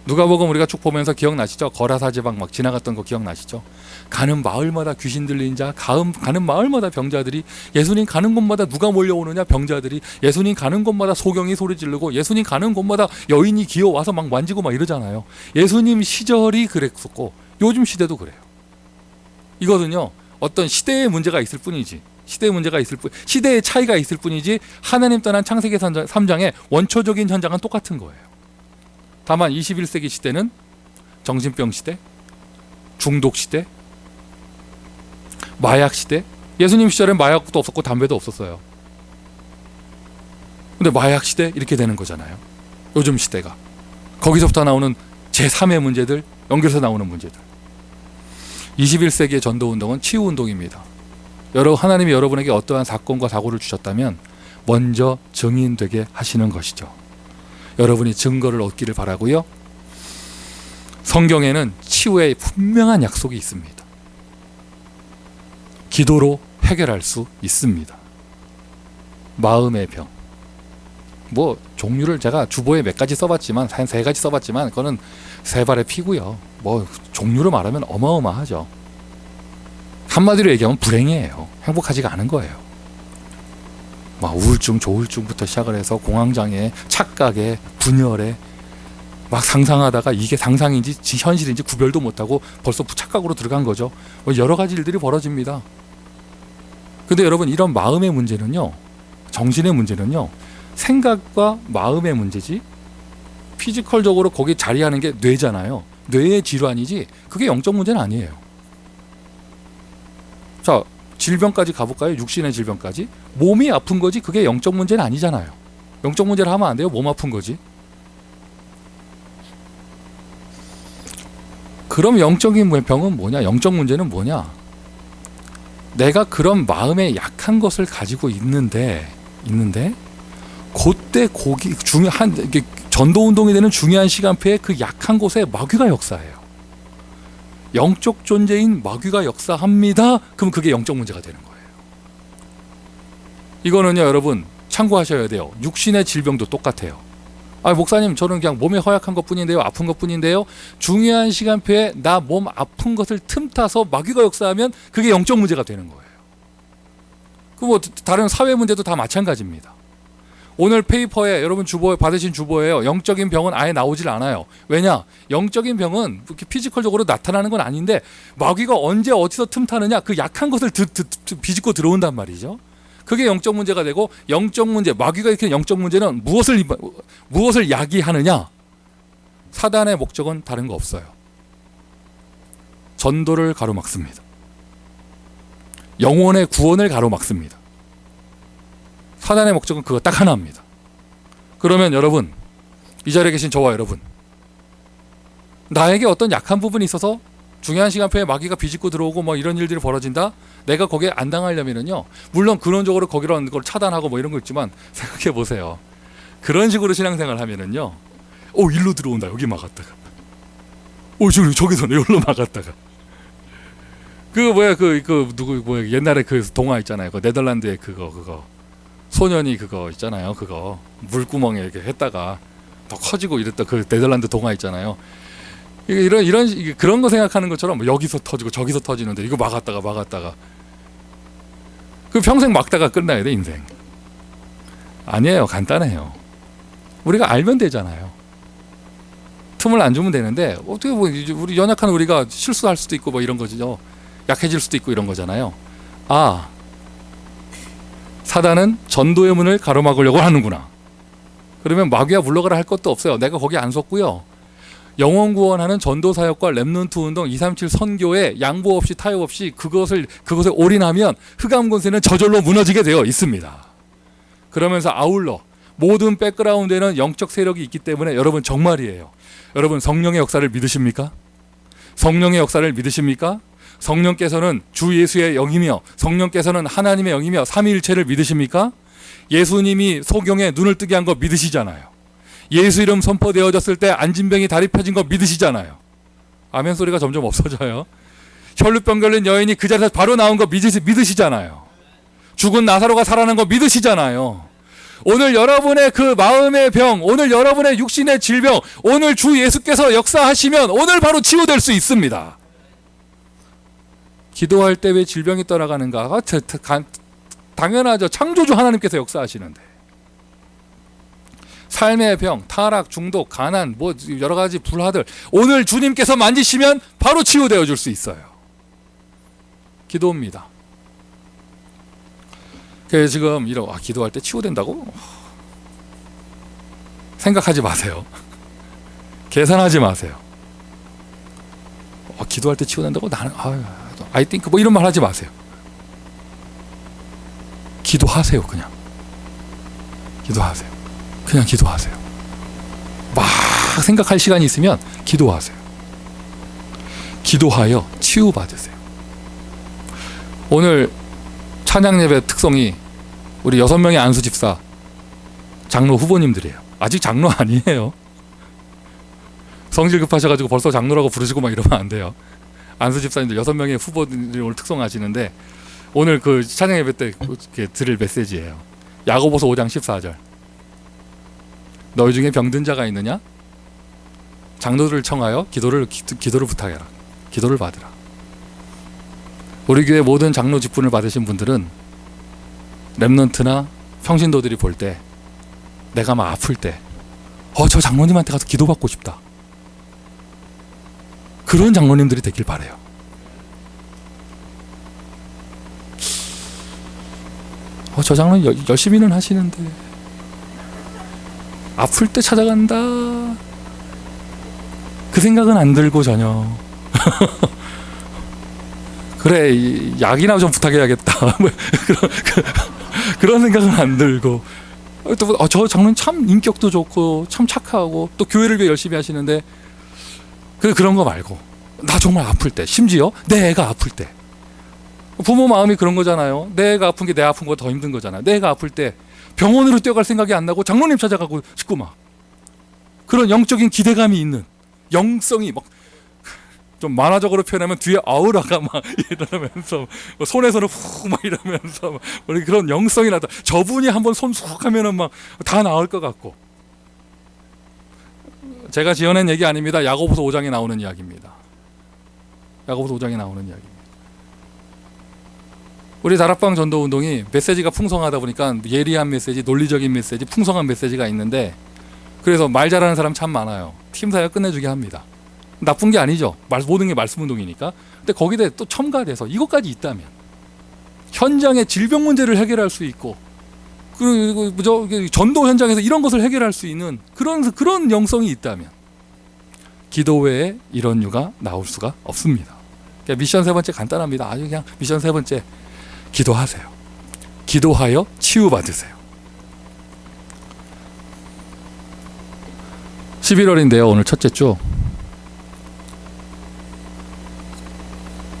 누가복음 우리가 쭉 보면서 기억나시죠? 거라사 지방 막 지나갔던 거 기억나시죠? 가는 마을마다 귀신 들린 자, 가는 마을마다 병자들이, 예수님 가는 곳마다 누가 몰려오느냐? 병자들이. 예수님 가는 곳마다 소경이 소리 지르고, 예수님 가는 곳마다 여인이 기어와서 막 만지고 막 이러잖아요. 예수님 시절이 그랬었고 요즘 시대도 그래요. 이거는요, 어떤 시대의 문제가 있을 뿐이지, 시대의 차이가 있을 뿐이지, 하나님 떠난 창세기 3장의 원초적인 현장은 똑같은 거예요. 다만 21세기 시대는 정신병 시대, 중독 시대, 마약 시대? 예수님 시절엔 마약도 없었고 담배도 없었어요. 근데 마약 시대 이렇게 되는 거잖아요. 요즘 시대가. 거기서부터 나오는 제3의 문제들, 연결해서 나오는 문제들. 21세기의 전도운동은 치유운동입니다. 하나님이 여러분에게 어떠한 사건과 사고를 주셨다면 먼저 증인되게 하시는 것이죠. 여러분이 증거를 얻기를 바라고요. 성경에는 치유의 분명한 약속이 있습니다. 기도로 해결할 수 있습니다. 마음의 병. 뭐 종류를 제가 주보에 몇 가지 써봤지만 한 3가지 써봤지만 그거는 세 발의 피고요. 뭐 종류를 말하면 어마어마하죠. 한마디로 얘기하면 불행이에요. 행복하지가 않은 거예요. 막 우울증, 조울증부터 시작을 해서 공황장애, 착각에, 분열에 막 상상하다가 이게 상상인지 현실인지 구별도 못하고 벌써 착각으로 들어간 거죠. 여러 가지 일들이 벌어집니다. 근데 여러분, 이런 마음의 문제는요, 정신의 문제는요, 생각과 마음의 문제지 피지컬적으로 거기 자리하는 게 뇌잖아요. 뇌의 질환이지 그게 영적 문제는 아니에요. 자, 질병까지 가볼까요? 육신의 질병까지. 몸이 아픈 거지 그게 영적 문제는 아니잖아요. 영적 문제를 하면 안 돼요. 몸 아픈 거지. 그럼 영적인 병은 뭐냐? 영적 문제는 뭐냐? 내가 그런 마음에 약한 것을 가지고 있는데 그때 이게 전도운동이 되는 중요한 시간표에 그 약한 곳에 마귀가 역사해요. 영적 존재인 마귀가 역사합니다. 그럼 그게 영적 문제가 되는 거예요. 이거는요, 여러분 참고하셔야 돼요. 육신의 질병도 똑같아요. 목사님, 저는 그냥 몸에 허약한 것뿐인데요, 아픈 것뿐인데요. 중요한 시간표에 나 몸 아픈 것을 틈타서 마귀가 역사하면 그게 영적 문제가 되는 거예요. 그 뭐 다른 사회 문제도 다 마찬가지입니다. 오늘 페이퍼에 여러분 받으신 주보예요. 영적인 병은 아예 나오질 않아요. 왜냐? 영적인 병은 이렇게 피지컬적으로 나타나는 건 아닌데 마귀가 언제 어디서 틈타느냐, 그 약한 것을 비집고 들어온단 말이죠. 그게 영적 문제가 되고, 영적 문제, 마귀가 일으키는 영적 문제는 무엇을 야기하느냐? 사단의 목적은 다른 거 없어요. 전도를 가로막습니다. 영혼의 구원을 가로막습니다. 사단의 목적은 그거 딱 하나입니다. 그러면 여러분, 이 자리에 계신 저와 여러분, 나에게 어떤 약한 부분이 있어서 중요한 시간표에 마귀가 비집고 들어오고 뭐 이런 일들이 벌어진다? 내가 거기에 안 당하려면은요, 물론 근원적으로 거기런 걸 차단하고 뭐 이런 거 있지만 생각해 보세요. 그런 식으로 신앙생활 하면은요, 일로 들어온다, 여기 막았다가, 저기서는 여기로 막았다가, 옛날에 그 동화 있잖아요. 그 네덜란드의 그거 소년이 그거 있잖아요. 그거 물구멍에 이렇게 했다가 더 커지고 이랬다. 그 네덜란드 동화 있잖아요. 그런 거 생각하는 것처럼 여기서 터지고 저기서 터지는데 이거 막았다가 그 평생 막다가 끝나야 돼, 인생. 아니에요. 간단해요. 우리가 알면 되잖아요. 틈을 안 주면 되는데 어떻게 우리 연약한 우리가 실수할 수도 있고 뭐 이런 거죠. 약해질 수도 있고 이런 거잖아요. 사단은 전도의 문을 가로막으려고 하는구나. 그러면 마귀야 물러가라 할 것도 없어요. 내가 거기 안 섰고요. 영혼 구원하는 전도 사역과 렘넌트 운동 237 선교에 양보 없이 타협 없이 그것에 올인하면 흑암 권세는 저절로 무너지게 되어 있습니다. 그러면서 아울러 모든 백그라운드에는 영적 세력이 있기 때문에 여러분, 정말이에요. 여러분, 성령의 역사를 믿으십니까? 성령의 역사를 믿으십니까? 성령께서는 주 예수의 영이며 성령께서는 하나님의 영이며 삼위일체를 믿으십니까? 예수님이 소경에 눈을 뜨게 한 거 믿으시잖아요. 예수 이름 선포되어졌을 때 안진병이 다리 펴진 거 믿으시잖아요. 아멘 소리가 점점 없어져요. 혈루병 걸린 여인이 그 자리에서 바로 나온 거 믿으시잖아요. 죽은 나사로가 살아난 거 믿으시잖아요. 오늘 여러분의 그 마음의 병, 오늘 여러분의 육신의 질병, 오늘 주 예수께서 역사하시면 오늘 바로 치유될 수 있습니다. 기도할 때 왜 질병이 떠나가는가? 당연하죠. 창조주 하나님께서 역사하시는데. 삶의 병, 타락, 중독, 가난, 뭐 여러 가지 불화들, 오늘 주님께서 만지시면 바로 치유되어 줄 수 있어요. 기도입니다. 그래서 지금 기도할 때 치유된다고? 생각하지 마세요. 계산하지 마세요. 기도할 때 치유된다고? 나는 I think 뭐 이런 말 하지 마세요. 기도하세요. 그냥 기도하세요. 그냥 기도하세요. 막 생각할 시간이 있으면 기도하세요. 기도하여 치유받으세요. 오늘 찬양 예배 특성이 우리 6명의 안수 집사 장로 후보님들이에요. 아직 장로 아니에요. 성질 급하셔가지고 벌써 장로라고 부르시고 막 이러면 안 돼요. 안수 집사님들 6명의 후보들이 오늘 특성하시는데 오늘 그 찬양 예배 때 들을 메시지예요. 야고보서 5장 14절. 너희 중에 병든 자가 있느냐? 장로들을 청하여 기도를 부탁해라. 기도를 받으라. 우리 교회 모든 장로 직분을 받으신 분들은 렘넌트나 평신도들이 볼 때 내가 막 아플 때 저 장로님한테 가서 기도받고 싶다. 그런 장로님들이 되길 바라요. 저 장로님 열심히는 하시는데 아플 때 찾아간다. 그 생각은 안 들고 전혀 그래 약이나 좀 부탁해야겠다. 그런 생각은 안 들고 또 저 장로님 참 인격도 좋고 참 착하고 또 교회를 위해 열심히 하시는데 그런 거 말고 나 정말 아플 때 심지어 내 애가 아플 때 부모 마음이 그런 거잖아요. 내 애가 아픈 게 내 아픈 거 더 힘든 거잖아요. 내 애가 아플 때 병원으로 뛰어갈 생각이 안 나고 장로님 찾아가고 싶고 막 그런 영적인 기대감이 있는 영성이 막 좀 만화적으로 표현하면 뒤에 아우라가 막 이러면서 손에서는 후 막 이러면서 막 그런 영성이 나다. 저분이 한번 손 쑥 하면은 막 다 나을 것 같고. 제가 지어낸 얘기 아닙니다. 야고보서 5장에 나오는 이야기입니다. 야고보서 5장에 나오는 이야기입니다. 우리 다락방 전도 운동이 메시지가 풍성하다 보니까 예리한 메시지, 논리적인 메시지, 풍성한 메시지가 있는데 그래서 말 잘하는 사람 참 많아요. 팀 사역 끝내주게 합니다. 나쁜 게 아니죠. 모든 게 말씀 운동이니까. 근데 거기에 또 첨가돼서 이것까지 있다면 현장의 질병 문제를 해결할 수 있고 그리고 전도 현장에서 이런 것을 해결할 수 있는 그런 영성이 있다면 기도 외에 이런 유가 나올 수가 없습니다. 그러니까 미션 3번째 간단합니다. 아주 그냥 미션 3번째 기도하세요. 기도하여 치유받으세요. 11월인데요. 오늘 첫째 주.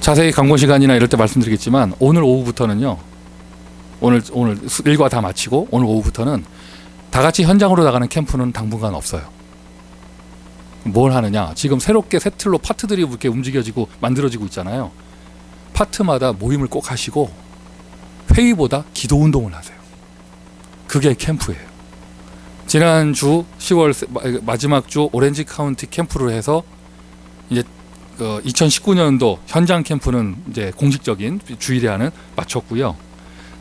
자세히 강권 시간이나 이럴 때 말씀드리겠지만 오늘 오후부터는요. 오늘 일과 다 마치고 오늘 오후부터는 다 같이 현장으로 나가는 캠프는 당분간 없어요. 뭘 하느냐? 지금 새롭게 새 틀로 파트들이 이렇게 움직여지고 만들어지고 있잖아요. 파트마다 모임을 꼭 하시고 회의보다 기도 운동을 하세요. 그게 캠프예요. 지난주 10월 마지막 주 오렌지 카운티 캠프로 해서 이제 2019년도 현장 캠프는 이제 공식적인 주일에는 마쳤고요.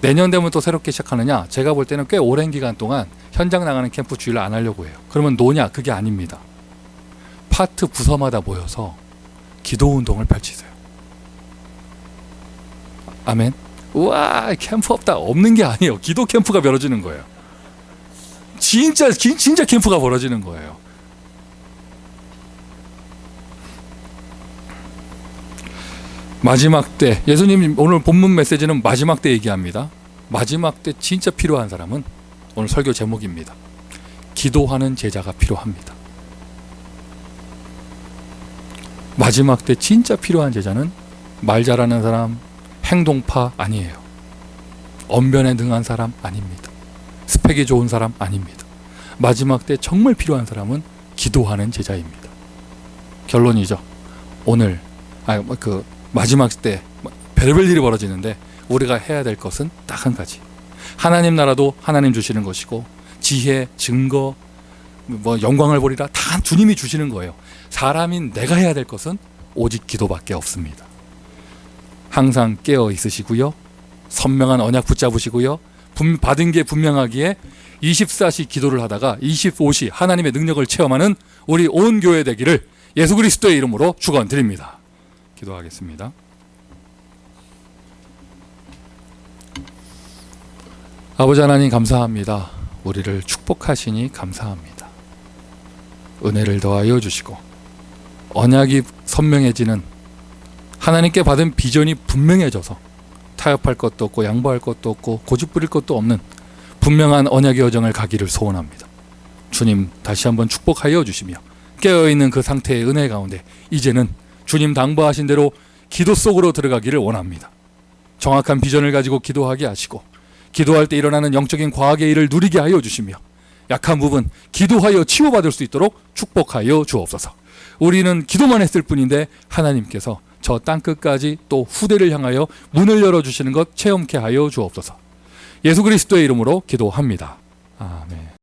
내년 되면 또 새롭게 시작하느냐? 제가 볼 때는 꽤 오랜 기간 동안 현장 나가는 캠프 주일을 안 하려고 해요. 그러면 노냐? 그게 아닙니다. 파트 부서마다 모여서 기도 운동을 펼치세요. 아멘. 우와 캠프 없다. 없는 게 아니에요. 기도 캠프가 벌어지는 거예요. 진짜 캠프가 벌어지는 거예요. 마지막 때 예수님 오늘 본문 메시지는 마지막 때 얘기합니다. 마지막 때 진짜 필요한 사람은 오늘 설교 제목입니다. 기도하는 제자가 필요합니다. 마지막 때 진짜 필요한 제자는 말 잘하는 사람, 행동파 아니에요. 언변에 능한 사람 아닙니다. 스펙이 좋은 사람 아닙니다. 마지막 때 정말 필요한 사람은 기도하는 제자입니다. 결론이죠. 오늘 마지막 때 별별 일이 벌어지는데 우리가 해야 될 것은 딱 한 가지. 하나님 나라도 하나님 주시는 것이고 지혜, 증거, 영광을 보리라 다 주님이 주시는 거예요. 사람인 내가 해야 될 것은 오직 기도밖에 없습니다. 항상 깨어 있으시고요. 선명한 언약 붙잡으시고요. 받은 게 분명하기에 24시 기도를 하다가 25시 하나님의 능력을 체험하는 우리 온 교회 되기를 예수 그리스도의 이름으로 축원드립니다. 기도하겠습니다. 아버지 하나님 감사합니다. 우리를 축복하시니 감사합니다. 은혜를 더하여 주시고 언약이 선명해지는 하나님께 받은 비전이 분명해져서 타협할 것도 없고 양보할 것도 없고 고집부릴 것도 없는 분명한 언약의 여정을 가기를 소원합니다. 주님 다시 한번 축복하여 주시며 깨어있는 그 상태의 은혜 가운데 이제는 주님 당부하신 대로 기도 속으로 들어가기를 원합니다. 정확한 비전을 가지고 기도하게 하시고 기도할 때 일어나는 영적인 과학의 일을 누리게 하여 주시며 약한 부분 기도하여 치유받을 수 있도록 축복하여 주옵소서. 우리는 기도만 했을 뿐인데 하나님께서 저 땅끝까지 또 후대를 향하여 문을 열어주시는 것 체험케 하여 주옵소서. 예수 그리스도의 이름으로 기도합니다. 아멘.